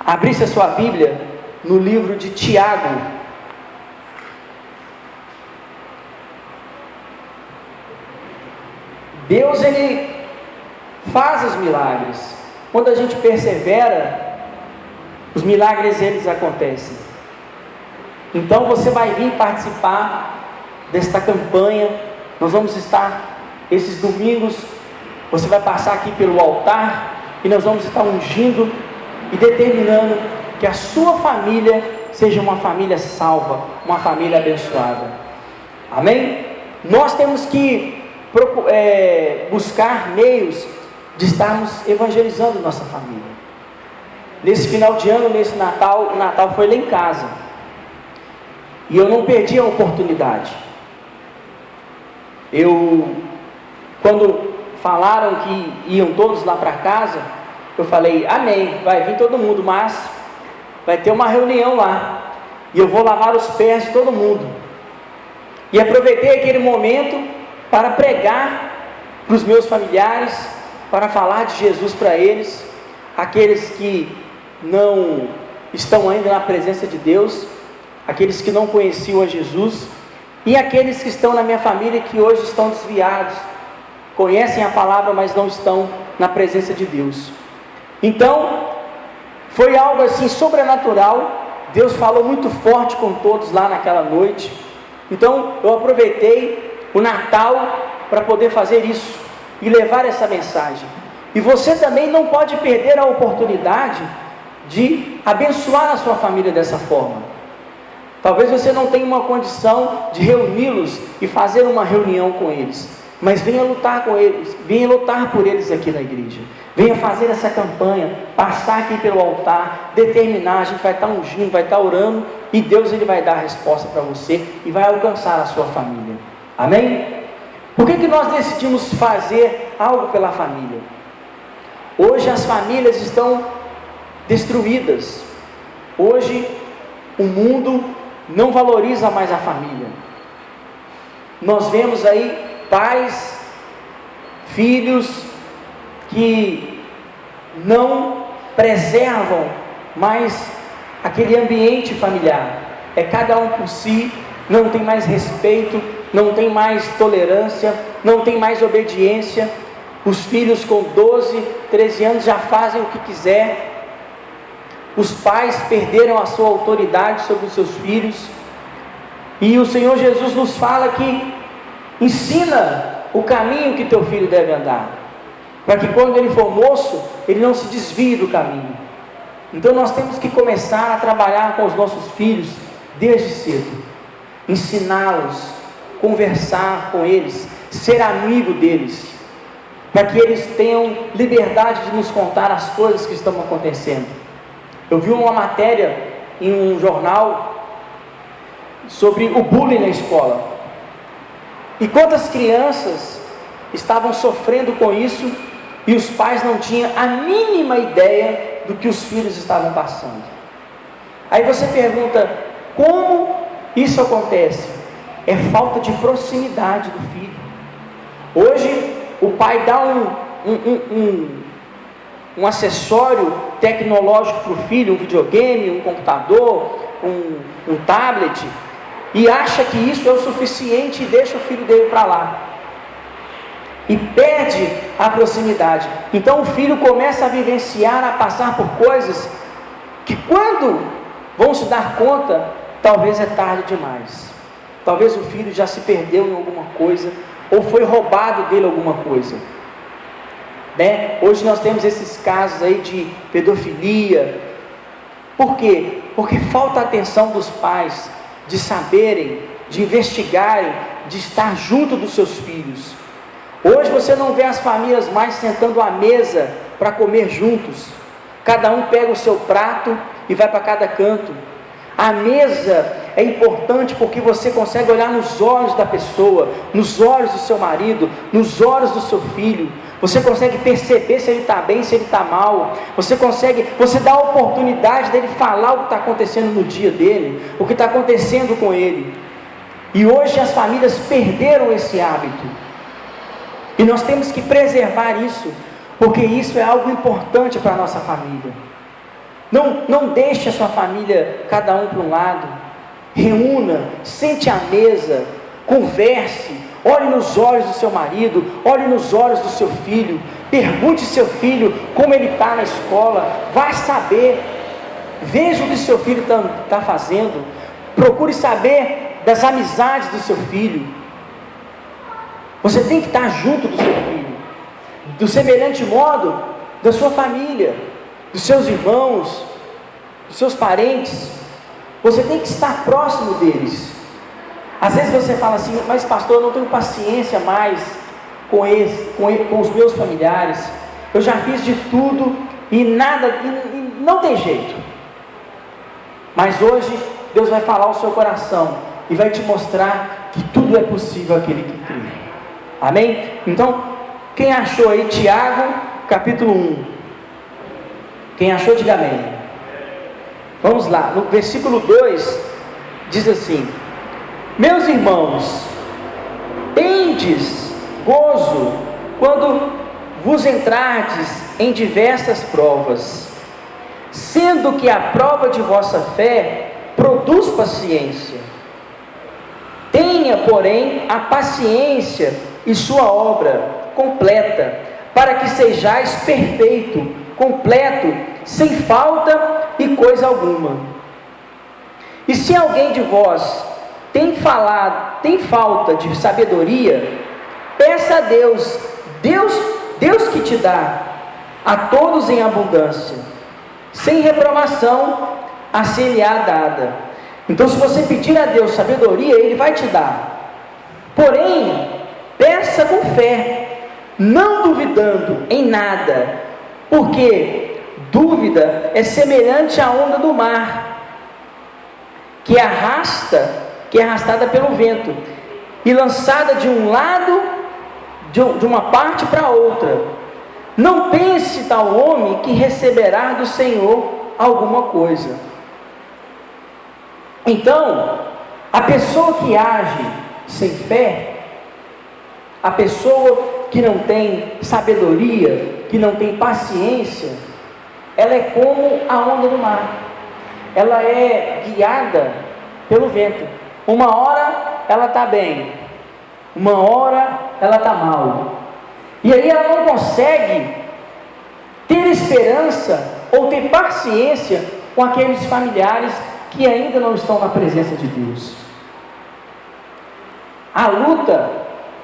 abrisse a sua Bíblia no livro de Tiago. Deus, Ele faz os milagres. Quando a gente persevera, os milagres eles acontecem. Então você vai vir participar desta campanha. Nós vamos estar esses domingos, você vai passar aqui pelo altar e nós vamos estar ungindo e determinando que a sua família seja uma família salva, uma família abençoada. Amém? Nós temos que buscar meios de estarmos evangelizando nossa família. Nesse final de ano, nesse Natal, o Natal foi lá em casa, e eu não perdi a oportunidade. Quando falaram que iam todos lá para casa, eu falei, amém, vai vir todo mundo, mas vai ter uma reunião lá, e eu vou lavar os pés de todo mundo. E aproveitei aquele momento para pregar para os meus familiares, para falar de Jesus para eles, aqueles que não estão ainda na presença de Deus, aqueles que não conheciam a Jesus, e aqueles que estão na minha família que hoje estão desviados, conhecem a palavra, mas não estão na presença de Deus. Então, foi algo assim sobrenatural. Deus falou muito forte com todos lá naquela noite. Então, eu aproveitei o Natal para poder fazer isso e levar essa mensagem. E você também não pode perder a oportunidade de abençoar a sua família dessa forma. Talvez você não tenha uma condição de reuni-los e fazer uma reunião com eles, mas venha lutar com eles, venha lutar por eles aqui na igreja, venha fazer essa campanha, passar aqui pelo altar, determinar, a gente vai estar ungindo, vai estar orando, e Deus ele vai dar a resposta para você e vai alcançar a sua família. Amém? Por que nós decidimos fazer algo pela família? Hoje as famílias estão destruídas. Hoje o mundo não valoriza mais a família. Nós vemos aí pais, filhos que não preservam mais aquele ambiente familiar. É cada um por si, não tem mais respeito, não tem mais tolerância, não tem mais obediência. Os filhos com 12, 13 anos já fazem o que quiser. Os pais perderam a sua autoridade sobre os seus filhos. E o Senhor Jesus nos fala que ensina o caminho que teu filho deve andar, para que quando ele for moço, ele não se desvie do caminho. Então nós temos que começar a trabalhar com os nossos filhos desde cedo, ensiná-los, conversar com eles, ser amigo deles, para que eles tenham liberdade de nos contar as coisas que estão acontecendo. Eu vi uma matéria em um jornal sobre o bullying na escola, e quantas crianças estavam sofrendo com isso, e os pais não tinham a mínima ideia do que os filhos estavam passando. Aí você pergunta, como isso acontece? É falta de proximidade do filho. Hoje o pai dá um acessório tecnológico para o filho, um videogame, um computador, um tablet, e acha que isso é o suficiente e deixa o filho dele para lá, e perde a proximidade. Então o filho começa a vivenciar, a passar por coisas que quando vão se dar conta, talvez é tarde demais. Talvez o filho já se perdeu em alguma coisa, ou foi roubado dele alguma coisa, né? Hoje nós temos esses casos aí de pedofilia. Por quê? Porque falta a atenção dos pais, de saberem, de investigarem, de estar junto dos seus filhos. Hoje você não vê as famílias mais sentando à mesa para comer juntos. Cada um pega o seu prato e vai para cada canto. A mesa é importante porque você consegue olhar nos olhos da pessoa, nos olhos do seu marido, nos olhos do seu filho. Você consegue perceber se ele está bem, se ele está mal. Você dá a oportunidade dele falar o que está acontecendo no dia dele, o que está acontecendo com ele. E hoje as famílias perderam esse hábito. E nós temos que preservar isso, porque isso é algo importante para a nossa família. Não deixe a sua família, cada um para um lado. Reúna, sente à mesa, converse, olhe nos olhos do seu marido, olhe nos olhos do seu filho, pergunte seu filho como ele está na escola, vai saber, veja o que seu filho está fazendo, procure saber das amizades do seu filho. Você tem que estar junto do seu filho, do semelhante modo da sua família, dos seus irmãos, dos seus parentes. Você tem que estar próximo deles. Às vezes você fala assim: mas pastor, eu não tenho paciência mais com os meus familiares, eu já fiz de tudo e nada, e não tem jeito. Mas hoje Deus vai falar ao seu coração e vai te mostrar que tudo é possível àquele que crê. Amém? Então, quem achou aí Tiago capítulo 1? Quem achou, diga amém. Vamos lá, no versículo 2 diz assim: meus irmãos, tendes gozo quando vos entrardes em diversas provas, sendo que a prova de vossa fé produz paciência. Tenha, porém, a paciência e sua obra completa, para que sejais perfeito, completo, sem falta e coisa alguma. E se alguém de vós tem falta de sabedoria, peça a Deus que te dá a todos em abundância, sem reprovação, a ser-lhe-á dada. Então, se você pedir a Deus sabedoria, Ele vai te dar. Porém, peça com fé, não duvidando em nada, porque dúvida é semelhante à onda do mar, que é arrastada pelo vento e lançada de um lado, de uma parte para outra. Não pense tal homem que receberá do Senhor alguma coisa. Então, a pessoa que age sem fé, a pessoa que não tem sabedoria, que não tem paciência, ela é como a onda do mar. Ela é guiada pelo vento. Uma hora ela está bem, uma hora ela está mal. E aí ela não consegue ter esperança ou ter paciência com aqueles familiares que ainda não estão na presença de Deus. A luta,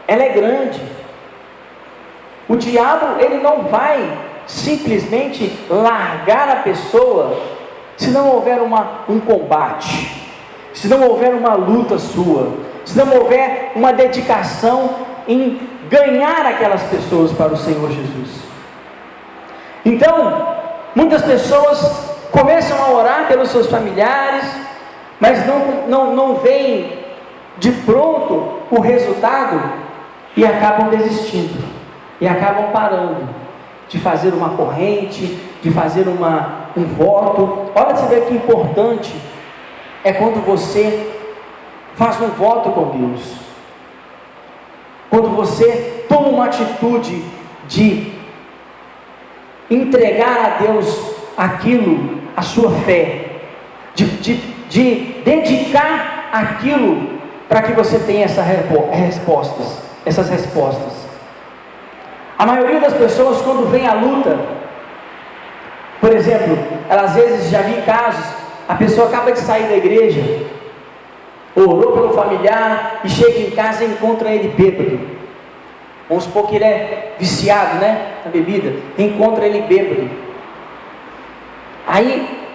ela é grande. O diabo, ele não vai simplesmente largar a pessoa se não houver um combate, se não houver uma luta sua, se não houver uma dedicação em ganhar aquelas pessoas para o Senhor Jesus. Então, muitas pessoas começam a orar pelos seus familiares, mas não veem de pronto o resultado e acabam desistindo, e acabam parando de fazer uma corrente, de fazer um voto. Olha, você vê que importante é quando você faz um voto com Deus, quando você toma uma atitude de entregar a Deus aquilo, a sua fé, de dedicar aquilo para que você tenha essas respostas. A maioria das pessoas, quando vem a luta, por exemplo, ela às vezes, já vi casos, a pessoa acaba de sair da igreja, orou pelo familiar e chega em casa e encontra ele bêbado. Vamos supor que ele é viciado, na bebida, encontra ele bêbado. Aí,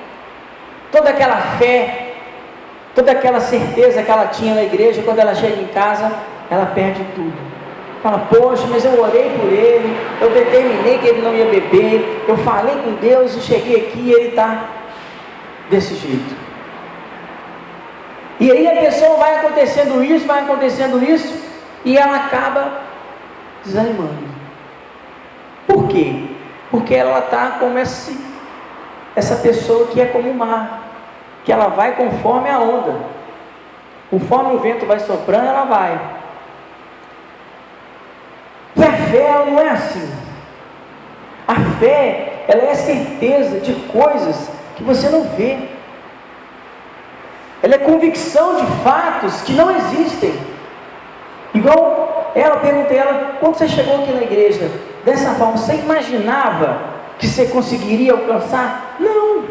toda aquela fé, toda aquela certeza que ela tinha na igreja, quando ela chega em casa, ela perde tudo. Fala: poxa, mas eu orei por ele, eu determinei que ele não ia beber, eu falei com Deus e cheguei aqui e ele está desse jeito. E aí a pessoa vai acontecendo isso, e ela acaba desanimando. Por quê? Porque ela está como essa pessoa que é como o mar, que ela vai conforme a onda, conforme o vento vai soprando, ela vai. E a fé, ela não é assim. A fé, ela é certeza de coisas que você não vê. Ela é convicção de fatos que não existem. Igual eu perguntei a ela, quando você chegou aqui na igreja, dessa forma, você imaginava que você conseguiria alcançar? Não.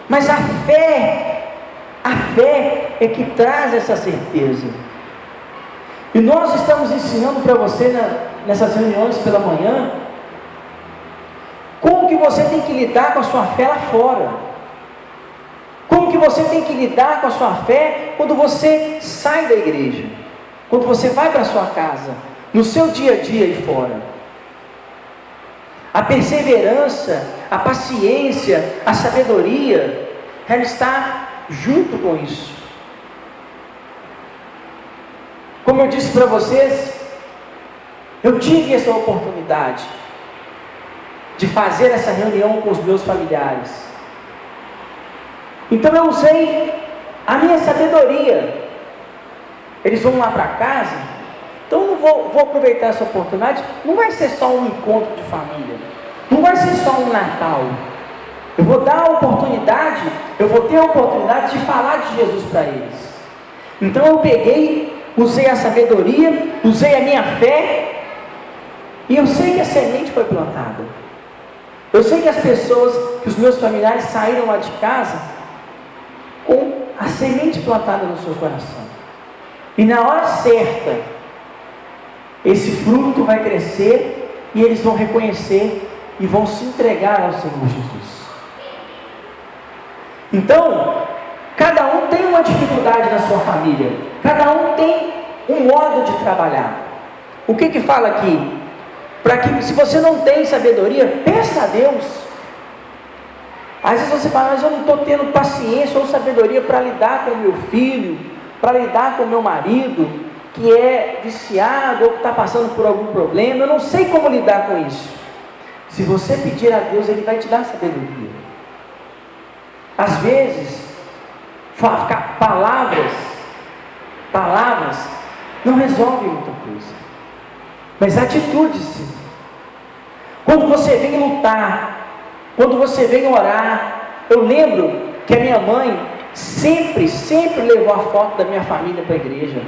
Mas a fé é que traz essa certeza. E nós estamos ensinando para você nessas reuniões pela manhã, como que você tem que lidar com a sua fé lá fora. Como que você tem que lidar com a sua fé quando você sai da igreja, quando você vai para a sua casa, no seu dia a dia e fora. A perseverança, a paciência, a sabedoria, ela está junto com isso. Como eu disse para vocês, eu tive essa oportunidade de fazer essa reunião com os meus familiares. Então eu usei a minha sabedoria. Eles vão lá para casa, então eu vou aproveitar essa oportunidade. Não vai ser só um encontro de família, não vai ser só um Natal. Eu vou dar a oportunidade, eu vou ter a oportunidade de falar de Jesus para eles. Então eu peguei, usei a sabedoria, usei a minha fé, e eu sei que a semente foi plantada. Eu sei que as pessoas, que os meus familiares saíram lá de casa com a semente plantada no seu coração. E na hora certa, esse fruto vai crescer e eles vão reconhecer e vão se entregar ao Senhor Jesus. Então, cada um tem uma dificuldade na sua família, cada um tem um modo de trabalhar. O que fala aqui? Para que, se você não tem sabedoria, peça a Deus. Às vezes você fala, mas eu não estou tendo paciência ou sabedoria para lidar com o meu filho, para lidar com o meu marido, que é viciado ou que está passando por algum problema, eu não sei como lidar com isso. Se você pedir a Deus, Ele vai te dar sabedoria. Às vezes, palavras não resolvem muita coisa, mas atitudes sim. Quando você vem lutar, quando você vem orar, eu lembro que a minha mãe sempre levou a foto da minha família para a igreja,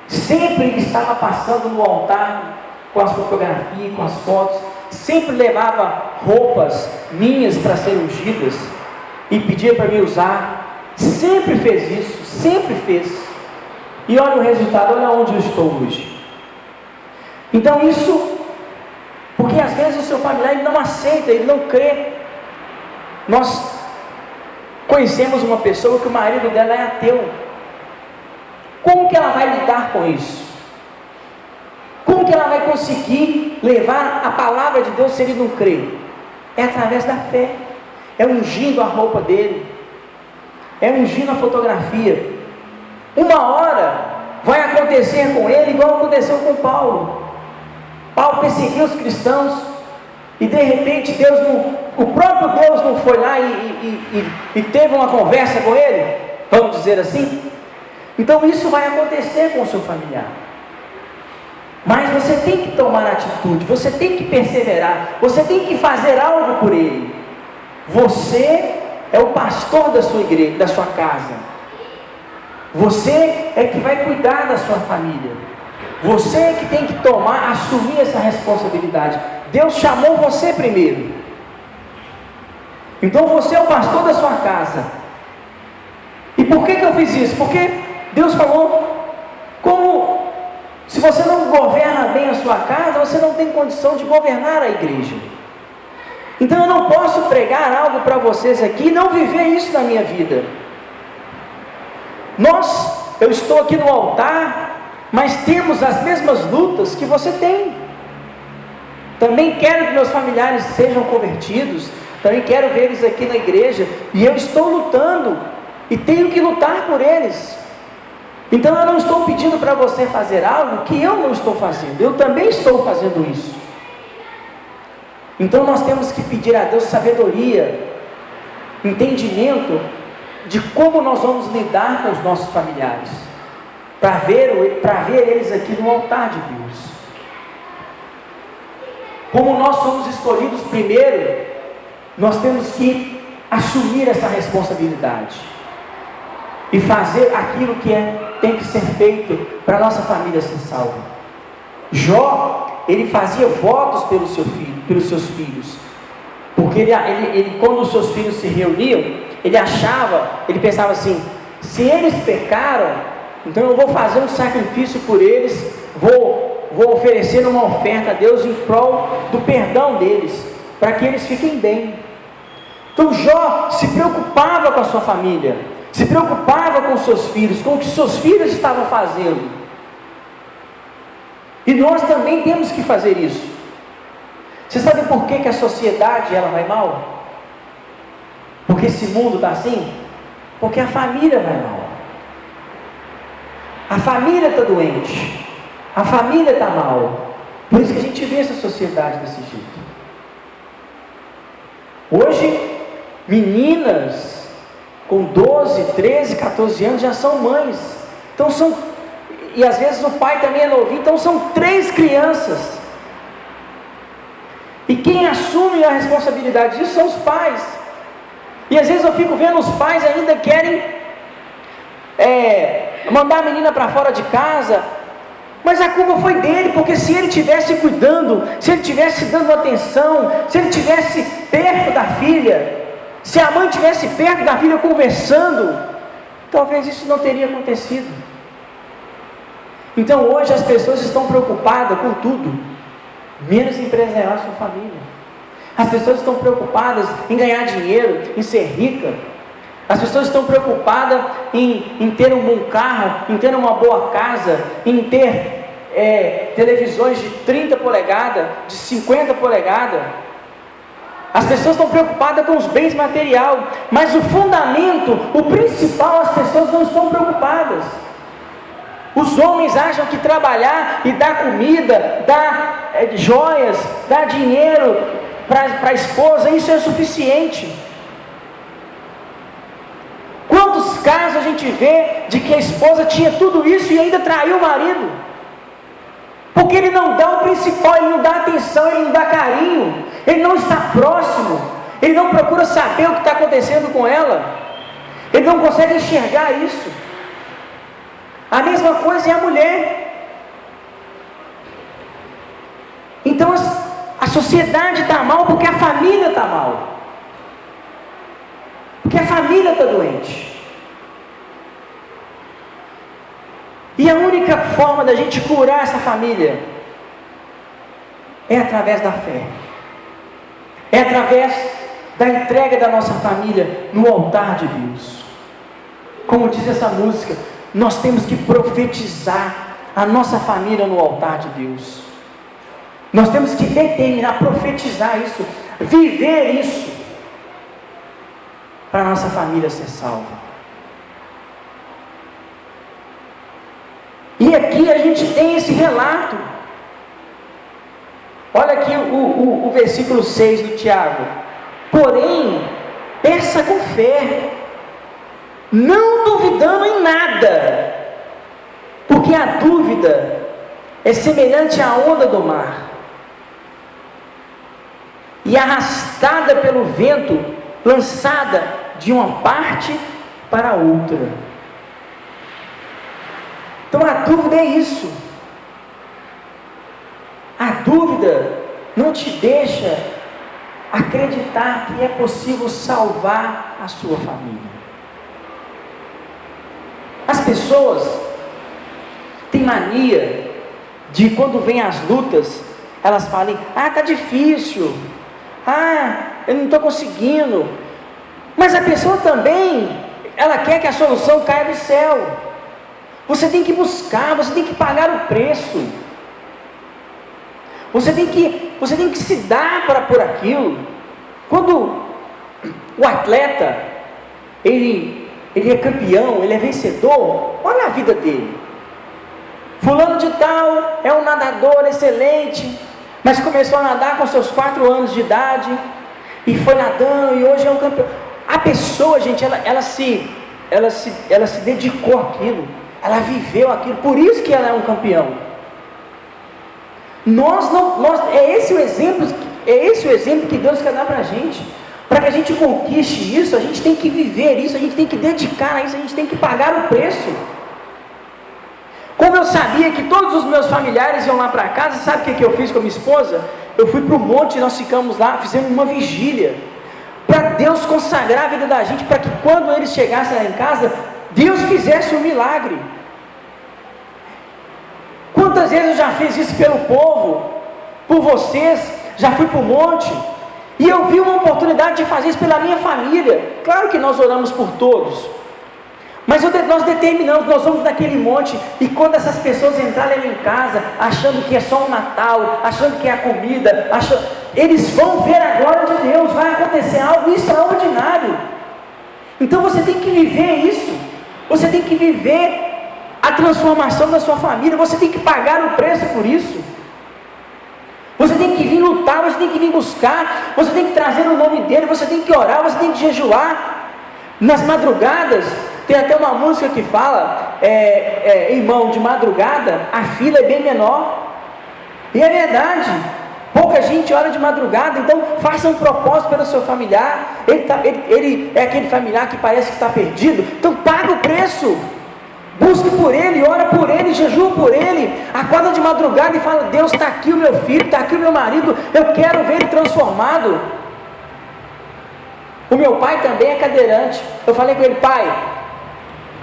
sempre estava passando no altar com as fotografias, com as fotos, sempre levava roupas minhas para serem ungidas e pedia para mim usar, sempre fez isso, sempre fez. E olha o resultado, olha onde eu estou hoje. Então isso, porque às vezes o seu familiar ele não aceita, ele não crê. Nós conhecemos uma pessoa que o marido dela é ateu. Como que ela vai lidar com isso? Como que ela vai conseguir levar a palavra de Deus se ele não crê? É através da fé, é ungindo a roupa dele, é ungindo a fotografia. Uma hora vai acontecer com ele igual aconteceu com Paulo. Paulo perseguiu os cristãos e de repente o próprio Deus não foi lá e teve uma conversa com ele, vamos dizer assim. Então isso vai acontecer com o seu familiar. Mas você tem que tomar atitude, você tem que perseverar, você tem que fazer algo por ele. Você é o pastor da sua igreja, da sua casa. Você é que vai cuidar da sua família. Você é que tem que assumir essa responsabilidade. Deus chamou você primeiro. Então você é o pastor da sua casa. E por que eu fiz isso? Porque Deus falou, se você não governa bem a sua casa, você não tem condição de governar a igreja. Então eu não posso pregar algo para vocês aqui e não viver isso na minha vida. Eu estou aqui no altar, mas temos as mesmas lutas que você tem. Também quero que meus familiares sejam convertidos, também quero ver eles aqui na igreja, e eu estou lutando, e tenho que lutar por eles. Então eu não estou pedindo para você fazer algo que eu não estou fazendo, eu também estou fazendo isso. Então nós temos que pedir a Deus sabedoria, entendimento de como nós vamos lidar com os nossos familiares, para ver eles aqui no altar de Deus. Como nós somos escolhidos primeiro nós temos que assumir essa responsabilidade e fazer aquilo que tem que ser feito para a nossa família ser salva. Jó, ele fazia votos pelos seus filhos, porque ele quando os seus filhos se reuniam, ele pensava assim: se eles pecaram, então eu vou fazer um sacrifício por eles, vou oferecer uma oferta a Deus em prol do perdão deles, para que eles fiquem bem. Então Jó se preocupava com a sua família, se preocupava com os seus filhos, com o que seus filhos estavam fazendo. E nós também temos que fazer isso. Você sabe por que a sociedade ela vai mal? Porque esse mundo está assim? Porque a família vai mal. A família está doente, a família está mal. Por isso que a gente vê essa sociedade desse jeito. Hoje, meninas com 12, 13, 14 anos já são mães. Então e às vezes o pai também é novinho, então são 3 crianças. E quem assume a responsabilidade disso são os pais. E às vezes eu fico vendo os pais ainda querem mandar a menina para fora de casa, mas a culpa foi dele, porque se ele estivesse cuidando, se ele estivesse dando atenção, se ele estivesse perto da filha, se a mãe estivesse perto da filha conversando, talvez isso não teria acontecido. Então hoje as pessoas estão preocupadas com tudo, menos em preservar a sua família. As pessoas estão preocupadas em ganhar dinheiro, em ser rica. As pessoas estão preocupadas em ter um bom carro, em ter uma boa casa, em ter televisões de 30 polegadas, de 50 polegadas. As pessoas estão preocupadas com os bens materiais, mas o fundamento, o principal, as pessoas não estão preocupadas. Os homens acham que trabalhar e dar comida, dar joias, dar dinheiro para a esposa, isso é suficiente. Quantos casos a gente vê de que a esposa tinha tudo isso e ainda traiu o marido? Porque ele não dá o principal, ele não dá atenção, ele não dá carinho, ele não está próximo, ele não procura saber o que está acontecendo com ela, ele não consegue enxergar isso. A mesma coisa é a mulher. Então a sociedade está mal porque a família está mal, porque a família está doente. E a única forma da gente curar essa família é através da fé, é através da entrega da nossa família no altar de Deus. Como diz essa música, nós temos que profetizar a nossa família no altar de Deus. Nós temos que determinar, profetizar isso, viver isso, para a nossa família ser salva. E aqui a gente tem esse relato. Olha aqui o versículo 6 do Tiago. Porém, peça com fé, não duvidando em nada, porque a dúvida é semelhante à onda do mar, e arrastada pelo vento, lançada de uma parte para outra. Então a dúvida é isso. A dúvida não te deixa acreditar que é possível salvar a sua família. As pessoas têm mania de, quando vem as lutas, elas falam: está difícil, eu não estou conseguindo. Mas a pessoa também, ela quer que a solução caia do céu. Você tem que buscar, você tem que pagar o preço, você tem que se dar por aquilo. Quando o atleta ele é campeão, ele é vencedor, olha a vida dele. Fulano de tal é um nadador excelente, mas começou a nadar com seus 4 anos de idade, e foi nadando, e hoje é um campeão. A pessoa, gente, ela se dedicou àquilo, ela viveu aquilo, por isso que ela é um campeão. É esse o exemplo que Deus quer dar para a gente. Para que a gente conquiste isso, a gente tem que viver isso, a gente tem que dedicar a isso, a gente tem que pagar o preço. Como eu sabia que todos os meus familiares iam lá para casa, sabe o que eu fiz com a minha esposa? Eu fui para o monte e nós ficamos lá, fizemos uma vigília, para Deus consagrar a vida da gente, para que quando eles chegassem lá em casa, Deus fizesse um milagre. Quantas vezes eu já fiz isso pelo povo, por vocês, já fui para o monte, e eu vi uma oportunidade de fazer isso pela minha família. Claro que nós oramos por todos, mas nós determinamos, nós vamos naquele monte, e quando essas pessoas entrarem em casa, achando que é só um Natal, achando que é a comida, eles vão ver a glória de Deus, vai acontecer algo extraordinário. Então você tem que viver isso, você tem que viver a transformação da sua família, você tem que pagar o preço por isso. Você tem que vir lutar, você tem que vir buscar, você tem que trazer o nome dele, você tem que orar, você tem que jejuar. Nas madrugadas, tem até uma música que fala, irmão, de madrugada, a fila é bem menor. E é verdade, pouca gente ora de madrugada, então faça um propósito pelo seu familiar. Ele é aquele familiar que parece que está perdido, então paga o preço. Busque por ele, ora por ele, jejua por ele, acorda de madrugada e fala: Deus, está aqui o meu filho, está aqui o meu marido, eu quero ver ele transformado. O meu pai também é cadeirante. Eu falei com ele: pai,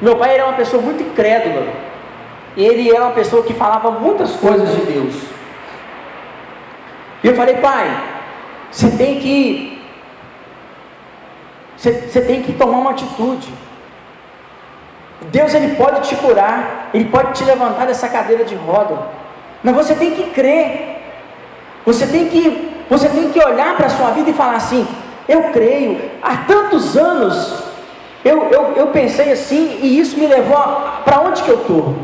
meu pai era uma pessoa muito incrédula, e ele era uma pessoa que falava muitas coisas de Deus, e eu falei: pai, você tem que tomar uma atitude. Deus, ele pode te curar, ele pode te levantar dessa cadeira de roda, mas você tem que crer, você tem que olhar para a sua vida e falar assim: eu creio. Há tantos anos eu pensei assim, e isso me levou para onde que eu estou.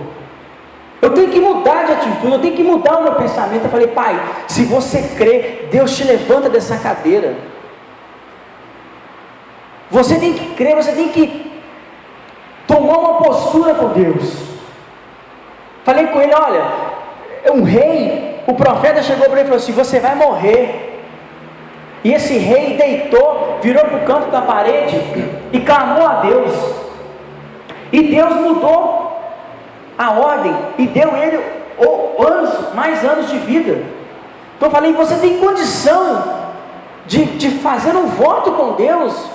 Eu tenho que mudar de atitude, eu tenho que mudar o meu pensamento. Eu falei: pai, se você crê, Deus te levanta dessa cadeira. Você tem que crer, você tem que tomar uma postura com Deus. Falei com ele: olha, um rei, o profeta chegou para ele e falou assim: você vai morrer. E esse rei deitou, virou para o canto da parede e clamou a Deus, e Deus mudou a ordem e deu ele mais anos de vida. Então eu falei: você tem condição de fazer um voto com Deus,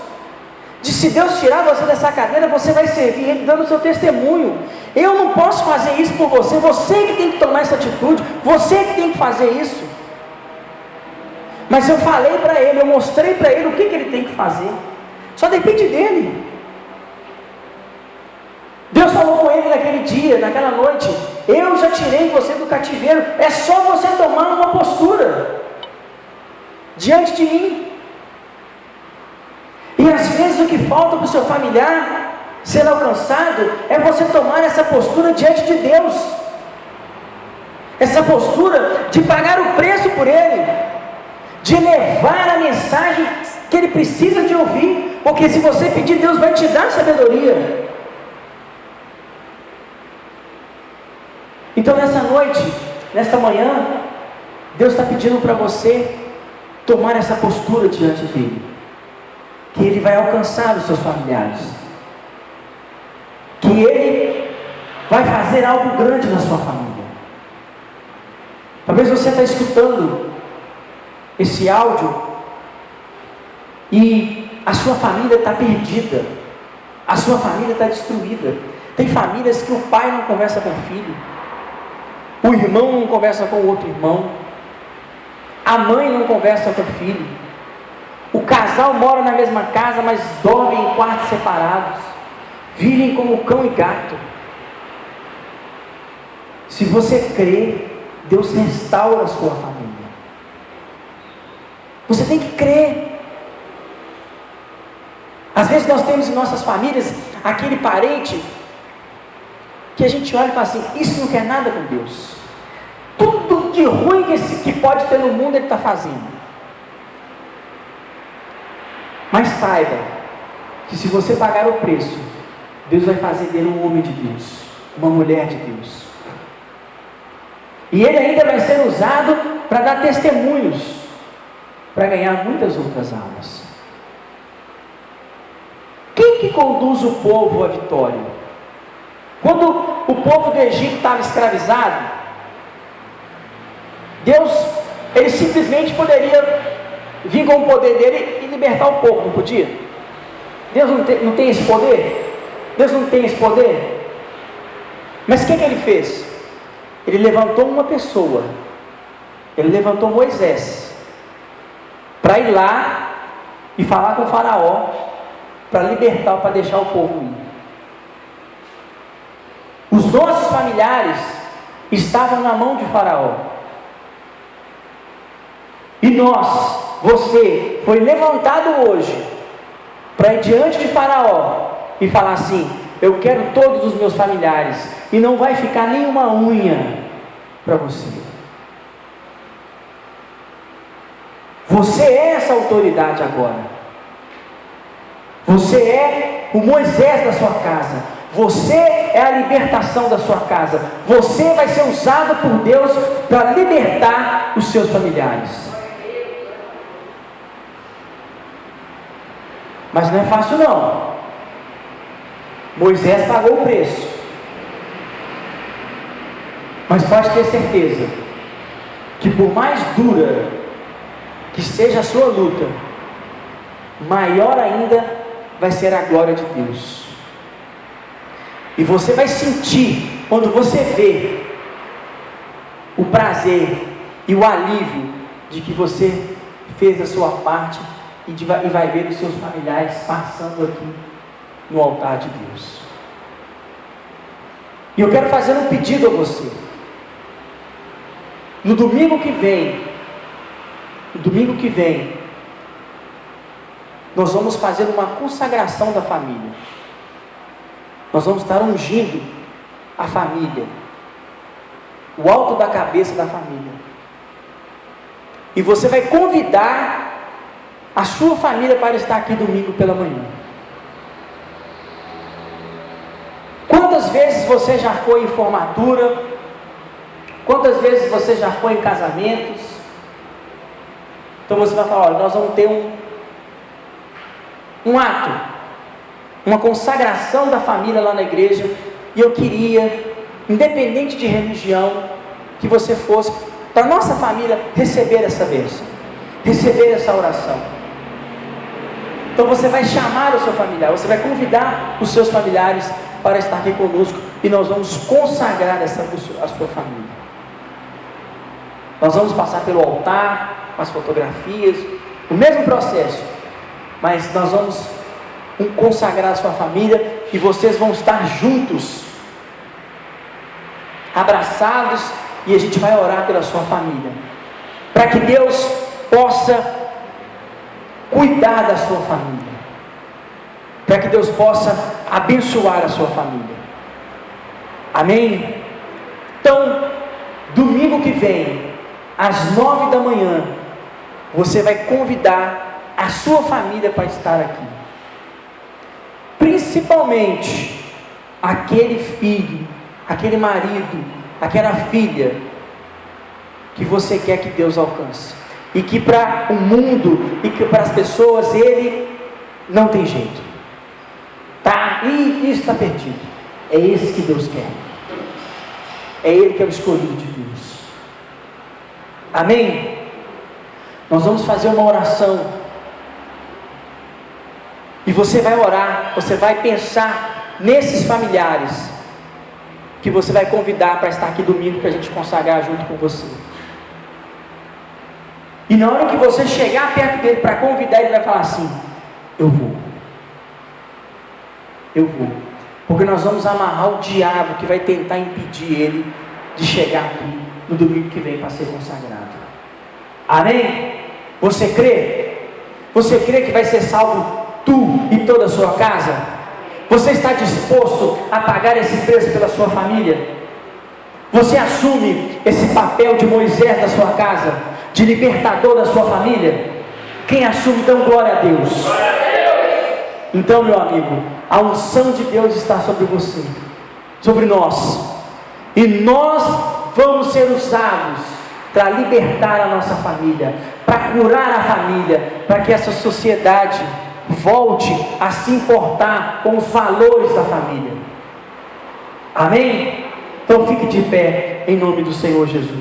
de se Deus tirar você dessa cadeira, você vai servir Ele dando o seu testemunho. Eu não posso fazer isso por você, você que tem que tomar essa atitude, você que tem que fazer isso. Mas eu falei para ele, eu mostrei para ele o que ele tem que fazer, só depende dele. Deus falou com ele naquele dia, naquela noite: eu já tirei você do cativeiro, é só você tomar uma postura diante de mim. E às vezes o que falta para o seu familiar ser alcançado é você tomar essa postura diante de Deus, essa postura de pagar o preço por ele, de levar a mensagem que ele precisa de ouvir, porque se você pedir, Deus vai te dar sabedoria. Então nessa noite, nesta manhã, Deus está pedindo para você tomar essa postura diante dele, que ele vai alcançar os seus familiares, que ele vai fazer algo grande na sua família. Talvez você está escutando esse áudio e a sua família está perdida, a sua família está destruída. Tem famílias que o pai não conversa com o filho, o irmão não conversa com o outro irmão, a mãe não conversa com o filho, o casal mora na mesma casa, mas dormem em quartos separados, vivem como cão e gato. Se você crê, Deus restaura a sua família. Você tem que crer. Às vezes nós temos em nossas famílias aquele parente que a gente olha e fala assim: isso não quer nada com Deus, tudo de ruim que pode ter no mundo ele está fazendo. Mas saiba que se você pagar o preço, Deus vai fazer dele um homem de Deus, uma mulher de Deus, e ele ainda vai ser usado para dar testemunhos, para ganhar muitas outras almas. Quem que conduz o povo à vitória? Quando o povo do Egito estava escravizado, Deus, ele simplesmente poderia vir com o poder dele e libertar o povo, não podia? Deus não tem esse poder? Deus não tem esse poder? Mas o que ele fez? Ele levantou uma pessoa, ele levantou Moisés, para ir lá e falar com o faraó, para libertar, para deixar o povo ir. Os nossos familiares estavam na mão de faraó, e nós, você, foi levantado hoje, para ir diante de faraó, e falar assim: eu quero todos os meus familiares, e não vai ficar nenhuma unha para você. Você é essa autoridade agora. Você é o Moisés da sua casa. Você é a libertação da sua casa. Você vai ser usado por Deus para libertar os seus familiares. Mas não é fácil não. Moisés pagou o preço. Mas pode ter certeza que por mais dura que seja a sua luta, maior ainda vai ser a glória de Deus. E você vai sentir, quando você vê o prazer e o alívio de que você fez a sua parte, e vai ver os seus familiares passando aqui no altar de Deus. E eu quero fazer um pedido a você. No domingo que vem, nós vamos fazer uma consagração da família. Nós vamos estar ungindo a família, o alto da cabeça da família. E você vai convidar a sua família para estar aqui domingo pela manhã. Quantas vezes você já foi em formatura? Quantas vezes você já foi em casamentos? Então você vai falar: olha, nós vamos ter um ato, uma consagração da família lá na igreja, e eu queria, independente de religião, que você fosse, para a nossa família, receber essa bênção, receber essa oração. Então você vai chamar o seu familiar, você vai convidar os seus familiares para estar aqui conosco, e nós vamos consagrar a sua família. Nós vamos passar pelo altar, com as fotografias, o mesmo processo, mas nós vamos consagrar a sua família, e vocês vão estar juntos, abraçados, e a gente vai orar pela sua família, para que Deus possa cuidar da sua família, para que Deus possa abençoar a sua família. Amém? Então, domingo que vem, às 9 da manhã, você vai convidar a sua família para estar aqui, principalmente aquele filho, aquele marido, aquela filha que você quer que Deus alcance, e que para o mundo e que para as pessoas ele não tem jeito, tá? E isso está perdido. É esse que Deus quer, é ele que é o escolhido de Deus. Amém? Nós vamos fazer uma oração, e você vai orar, você vai pensar nesses familiares que você vai convidar para estar aqui domingo, para a gente consagrar junto com você. E na hora que você chegar perto dele para convidar, ele vai falar assim: eu vou, porque nós vamos amarrar o diabo que vai tentar impedir ele de chegar aqui no domingo que vem para ser consagrado. Amém? Você crê? Você crê que vai ser salvo tu e toda a sua casa? Você está disposto a pagar esse preço pela sua família? Você assume esse papel de Moisés da sua casa, de libertador da sua família? Quem assume, então glória a Deus. Então, meu amigo, a unção de Deus está sobre você, sobre nós, e nós vamos ser usados para libertar a nossa família, para curar a família, para que essa sociedade volte a se importar com os valores da família. Amém? Então fique de pé em nome do Senhor Jesus.